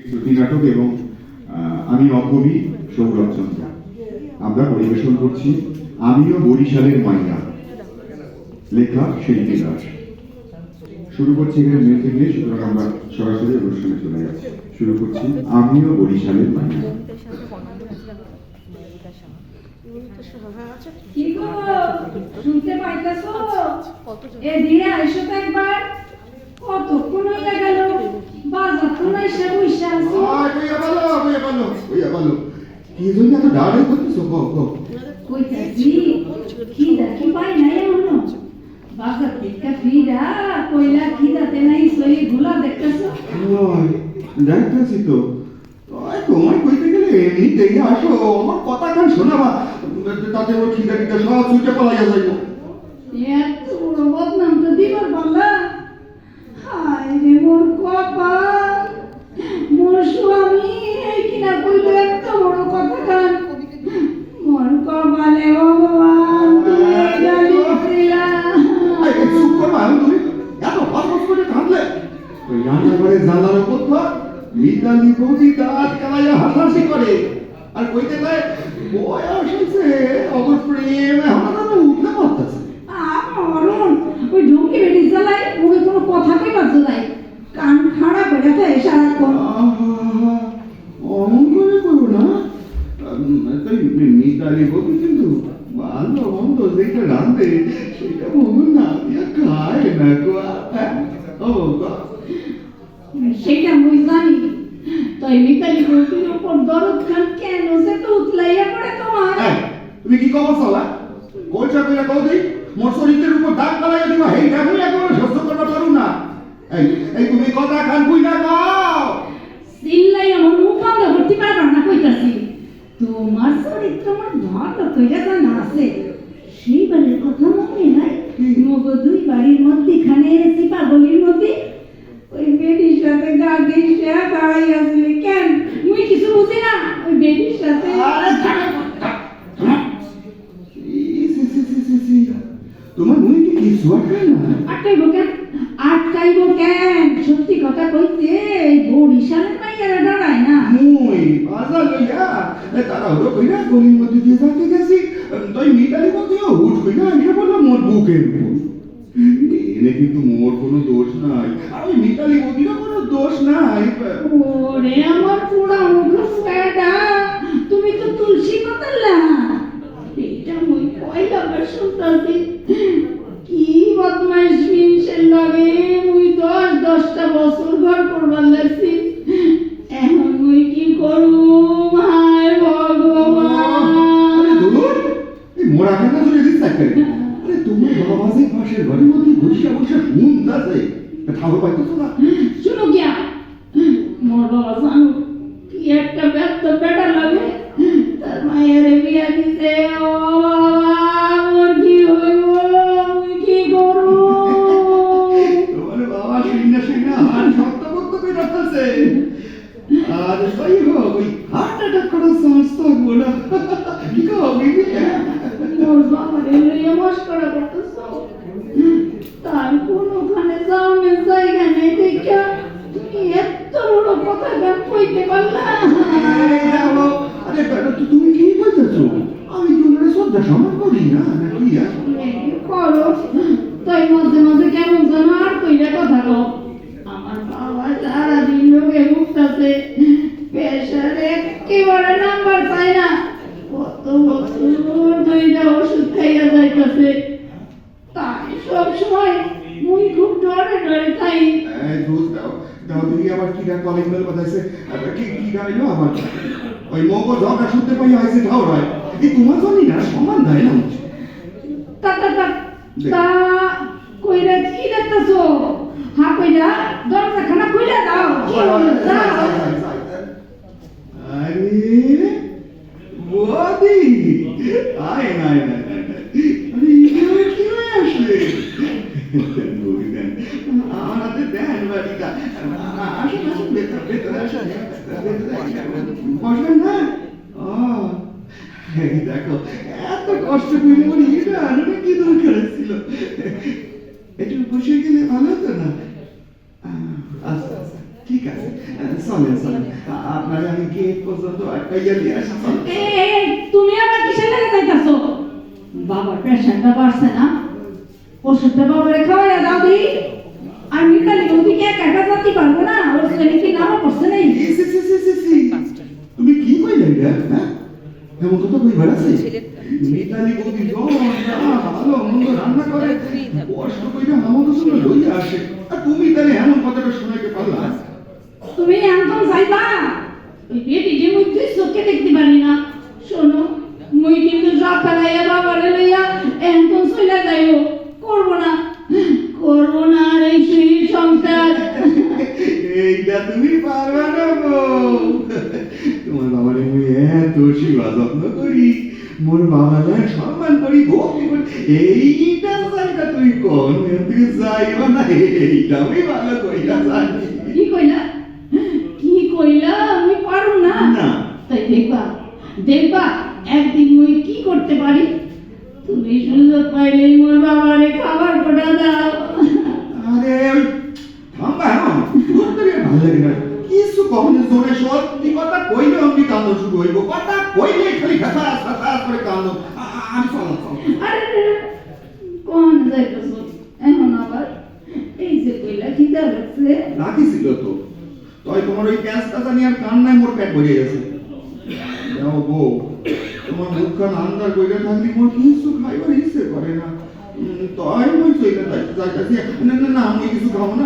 শ্রুতি নাটক এবং আমি অকবি সৌরভ চন্দ্র আমরা পরিবেশন করছি আমিও বরিশালের মাইয়া, লেখা শিল্পী দাস। শুরু করছি এখানে মিউজিক নিয়ে, সুতরাং আমরা সরাসরি অনুষ্ঠানে চলে যাচ্ছি। শুরু করছি আমিও বরিশালের মাইয়া। শুনতে পাইতেছো? এদিকে আইসো তো একবার। কতক্ষণ হয়ে গেল, বাজার তো না এসে বসে আছো। কি জন্য এত ডাড়ে করতেছো? কইতাছি খিদা কি পাই নাই এখনো। বাজার থেকে ফিরা কইলা খিদাতে নাই সই গুলা দেখতেছো। দেখতেছি তো। তোমার কইতে গেলে এমনিতেই আসো, আমার কথা কান শোনাবা, তাতে ওর খিদা খিদা সব ছুটে পালাইয়া যাইব। এত বড় বদনাম তো দিবার পারলা। হায় রে মোর কপাল, মোর স্বামী এই কিনা কইলো এত বড় কথা কান। মোর কপালে ভগবান তুমি গালি দিলা। চুপ করবা, তুমি এত হসহস করে কাঁদলে। ওই রান্নাঘরের জানলার উপর তো মিতালি বৌদি দাঁত কালাইয়া হাসাহাসি করে আর কইতে দেয় বয়স হয়েছে, অমর প্রেম আমার উঠতে পারতেছে। মরণ ওই ঢুকে বেরিয়ে জ্বালাই, ওকে কোনো কথা কইবার নাই, কান খাড়া করে থাকে সারাক্ষণ। অমন করে করো না। মিতালি বৌদি কিন্তু ভালো মন্দ যেটা রাঁধে সেটা মন না দিয়া খায় না গো। সেটা মুই জানি, তাই মিতালি বৌদির উপর দরদ খান কেন সে তো উতলাইয়া পড়ে তোমার। তুমি কি খবর চালা? কইছা কইরা কৌদি মোর শরীরের উপর দাগ কালাইয়া দিবা, এই আমি একেবারে সহ্য করতে পারু না। এই তুমি কথা খান কই না গাও সিল্লাই আমার মুখ বন্ধ করতে পারবা না কইতাছি। তোমার চরিত্র আমার ভালো কইরা জানা আছে। সেইবারের কথা মনে নাই? মগো দুই বাড়ির মধ্যখানে এসে পাগলির মধ্যে ওই বেটির সাথে গা ঘেঁষে দাঁড়াই আসলে কেন? মুই কিছু বুঝি না ওই বেটির সাথে। তোমার মনে কি কিছু আটকায় না? আটকাইব কেন? আটকাইব কেন? সত্যি কথা কইতে এই বরিশালের মাইয়ারা দাঁড়ায় না। মুই বাজার লইয়া তারা হলো কইরা গলির মধ্যে দিয়ে যাতে গেছি, তাই মিতালি বৌদিও হুট কইরা এসে বললো মোর বুকের উপর। এনে কিন্তু মোর কোনো দোষ নাই, আর ওই মিতালি বৌদিরও কোনো দোষ নাই। ওরে আমার পুরা মুখ ফেডা, তুমি তো তুলসী পাতালা। এটা মুই কইলা বার শুনতাছি কি বদমাইশ মিনসের লাগে মুই 10টা বছর ঘর করবার লাগছি। এখন মুই কি করুম? হায় ভগবান। আরে দূর, এই মোরা কেনা ধরে দিস থাকে। আরে তোমার বাবা যে পাশের ঘরের মধ্যে বসে বসে শুনতাছে, খাবার পাইতেছো না? শুনো গিয়া মোর বাবা জানো কি একটা ব্যস্ত বেটা লাগে, তার মায়ের বিয়া দিছে। ও বাবা মোর কি হইব? মুই কি করব? তোমার বাবা শুনে শুনে হাত শক্ত করতে করে রাখতেছে। আর তাই হোক, ওই হার্ট অ্যাটাক করার চান্স থাকবো না। কি কবি? মোর বাবা রে মস্করা করতেছ। তার কোনখানে যাওয়ার জায়গা নেই দেখা তুমি এত বড় কথা গান কইতে পারলা? আরে তুমি কি বলতেছো? আমি তোমার শ্রদ্ধা সম্মান করি না নাকি? করো তাই মাঝে মাঝে কেমন যেন আর কইলে কথা কও। আমার বাবা সারাদিন লোকে ভুগতাছে, প্রেশার একেবারে নাম্বার পায় না। কত বছর ধইরা ওষুধ খাইয়া যাইতাছে, তাই সব সময় মুই খুব ডরে ডরে থাই। দুধ দাও দাও, তুমি আবার কি গান কলিং বেল বাজাইছে? কি গাইলো আমার? ওই মগো ঝগড়া শুনতে পাই হয়েছে ঠাও হয়। এই তোমার জানি না সমান দেয় না। তা তা তা তা কইরা কি দেখতাছো? হা কইরা দরজাখানা খুইলা দাও। কি হলো দাও? আরে বদি আয় নাই নাই আরে এগুলো কি হয়ে আসলে? বলি দেন আমার হাতে দেন বাড়িটা। আসুন আসুন, ভেতর ভেতরে আসুন, বসবেন না? এই দেখো এত কষ্ট করে বলি এটা আনবে কি দরকার ছিল? একটু বসে গেলে ভালো হতো না? আচ্ছা আচ্ছা ঠিক আছে চলেন চলেন আপনারা আমি গেট পর্যন্ত আটকাইয়া দিয়ে আসি চলেন। এই, তুমি আবার কিসের লাগে যাইতাছো? বাবার প্রেশারটা বাড়ছে না, ওষুধটা বাবারে খাওয়াইয়া দাও দি। আর মিতালি বৌদি কি একা একা যাতে পারবো না? ওর শরীরে কি নামা পড়ছে নেই? তুমি কি কইলে এটা হ্যাঁ এমন কথা কইবার আছে? মিতালি বৌদি ভালো মন্দ রান্না করে কষ্ট কইরা আমাদের জন্য লইয়া আসে আর তুমি তাহলে এমন কথাটা শোনাইতে পারলা? তুমি একদম যাইবা? ওই বেটি যে মুই তুই চোখে দেখতে পারি না। শোনো, মুই কিন্তু সব ফেলাইয়া বাবারে লইয়া একদম চলে যাইও। করবো না, করবো না আর এই শরীর সংসার। এইটা তুমি পারবা না বউ। তোমার বাবারে মুই এত সেবা যত্ন করি, মোর বাবারে সম্মান করি ভক্তি করি, এইটা জায়গা তুই কোন তুই যাইবা না এইটা আমি ভালো কইরা জানি। কি কইলা? কি কইলা? আমি পারো না। না। তাই দেখবা, দেখবা একদিন মুই কি করতে পারি। তুমি সুযোগ পাইলেই মোর বাবারে খাবার কোটা দাও। আরে ওই থামবা এখন তোর তো আর ভালো লাগে না কিছু কখনো জোরে সত্যি কথা কইলে আমি কান্দ শুরু হইব কথা কইলে খালি ঘাটা ছাতা করে কান্দ আমি চলাম আরে কোন যাইতেছো এখন আবার? এই যে কইলা খিদা লাগছে। রাখিছিল তো তাই তোমার ওই ক্যাঁচটা জানি আর কান্নায় মোর পেট ভরে গেছে। যাও বউ তোমার মুখখান আন্দার কইরা থাকলে মোর কিছু খাইবার ইচ্ছে করে না তাই মই চইলা যাইতাছি না না না আমি কিছু খাবো না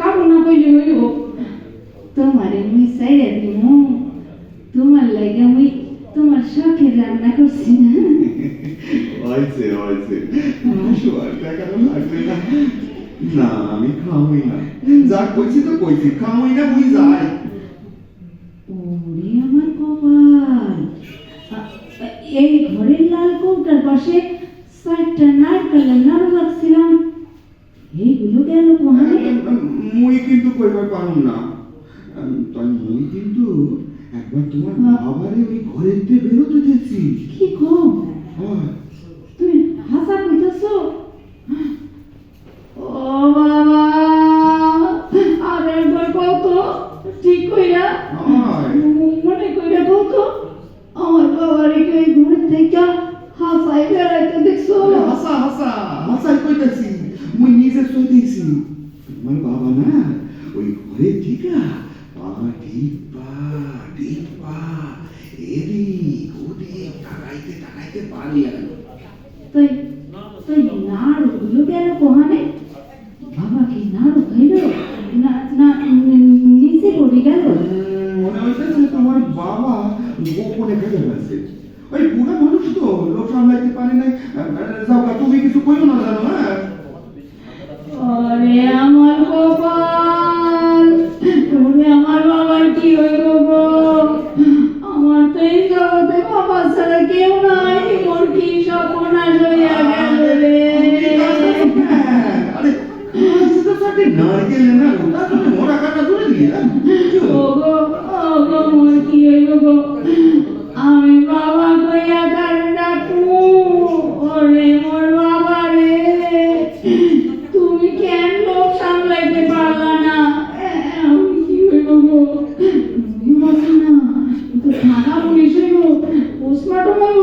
খাবো না কইলে হইব? তোমারে মুই চাইয়া দিমু, তোমার লাগে মুই তোমার শখের রান্না করছি না। হয়েছে হয়েছে শোয়ার টাকাটা লাগবে না না আমি খাওয়াই না যা কইছি তো কইছি খাওয়াই না মুই যাই। ওরে আমার কপাল, এই ঘরের লাল কৌটার পাশে 4টা নারকেলের নাড়ু রাখছিলাম, এইগুলো গেল কোহানে? মুই কিন্তু কইবার পারুম না তাই মুই কিন্তু একবার তোমার বাবারে ওই ঘরেতে বেরোতে দেখছি। কি কম? হয় তুমি হাসা কইতাছো? ও বাবা, আর একবার কত ঠিক কইরা মনে কইরা কত আমার বাবারে কি ওই ঘর থেকে হাসাই বেড়াইতে দেখছো? হাসা হাসা হাসাই কইতাছি মুই নিজে সইতেছি তোমার বাবা না ওই ঘরে ঠিকা পা টিপা টিপা এদিক ওদিক তাকাইতে তাকাইতে পালিয়া গেল। তাই তাই নাড়ুগুলো গেল কোহানে? বাবা কি নাড়ু খাইল না না নিচে পড়ে গেল? মনে হইতেছে তোমার বাবা গোপনে খেতে ফেলছে ওই বুড়া মানুষ তো লোক সামলাইতে পারে নাই যাও তুমি কিছু কইও না জানো না। আরে আমার কপাল, তুমি আমার বাবার কি হইল গো? আমার তো এই জগতে বাবা ছাড়া কেউ নাই, মোর কি সর্বনাশ হইয়া গেল রে। আরে তো সাথে নারকেল না ওটা তুমি মোরা কাটা ধরে দিয়ে ওগো ওগো মোর কি হইল গো? আমি বাবা কইয়া কার ডাকু? ওরে মোর বাবা রে, তুমি কেন লোক সামলাইতে পারলা না? আমি কি হইব গো? তুমি বসে না তো থানা পুলিশ হইব, পোস্টমর্টম হইব।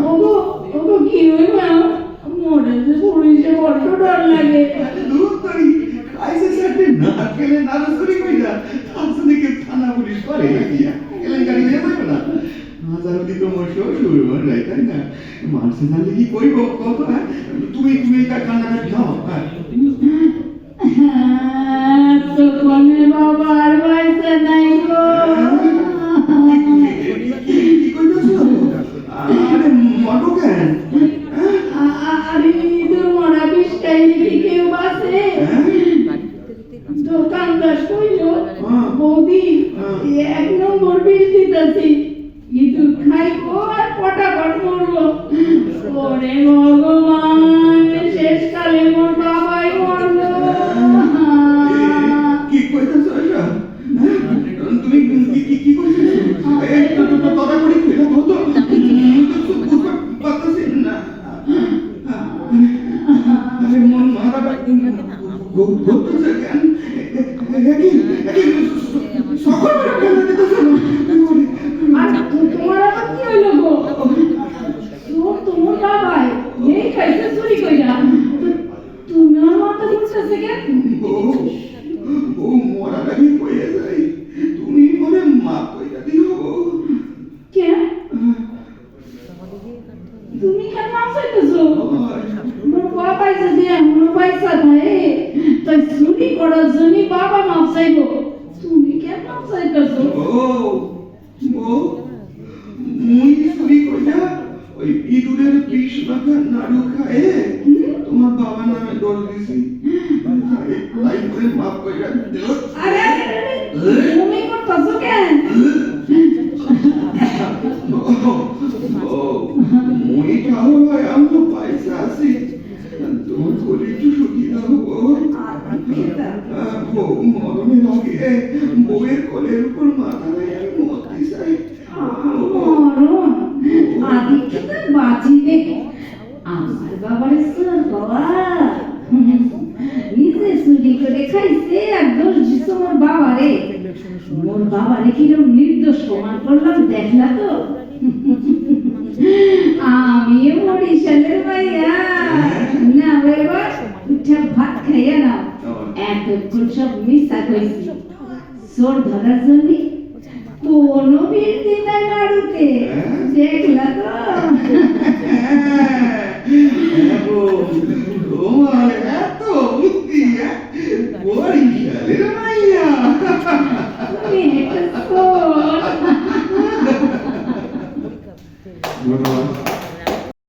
ওগো ওগো কি হইব? মরে যে পুলিশে বড্ড ডর লাগে। দূর তরি আইসে সাথে নারকেলে নারসুরি কইরা আসলে কি থানা পুলিশ করে নাকি কেলেঙ্কারি হয়ে যাবে না? হাজার দি তো মোর শ্বশুর মন রাই তাই না মানুষ জানলে কি কইব কত হ্যাঁ তুমি তুমি এটা কান্নাকাটি খাও হ্যাঁ তো কোনে বাবার বাইসে নাই গো। কি কইতেছো? আরে মরবো কেন? আরে ইঁদুর মরা বিষ খাইলে কি কেউ বাঁচে? দোকানদার কইল বৌদি 1 নম্বর বিষ দিতেছি, ইঁদুর খাইবো আর পটাপট মরবো। ওরে ভগবান, শেষকালে মোর বাবাই মরলো। কি কইতেছো এটা? তুমি কি কইতেছো? এই তো তোরা করি কইলা কত? পাতাছি না। আরে মন মারা গো গো তো কেন? একই মুই চুরি কইরা ওই ইঁদুরের বিষ মাখা নাড়ু খায়ে তোমার বাবার নামে দোষ দিছি তাই করে মাফ কইরা দিও। আরে তুমি করতেছো কেন? মুই খাও হয় আমি পয়সা আছি তোমার করে একটু সুখী দাও মরণের আগে বউয়ের কোলের উপর মাথা রেখে আমি মরতে চাই। মরণ আদিক্ষিত বাঁচিবে আমার বাবারে সোর বাবা নিজে চুরি করে খাইছে আর দোষ দিচ্ছে মোর বাবারে। মোর বাবারে কিরম নির্দোষ প্রমাণ করলাম দেখলা তো? আমিও বরিশালের মাইয়া না বাবা উঠা ভাত খাইয়া নাও এতক্ষণ সব মিশা কইছি চোর ধরার জন্য কোনো ভিড় দিনা নাড়ুতে দেখলা তো? তোমার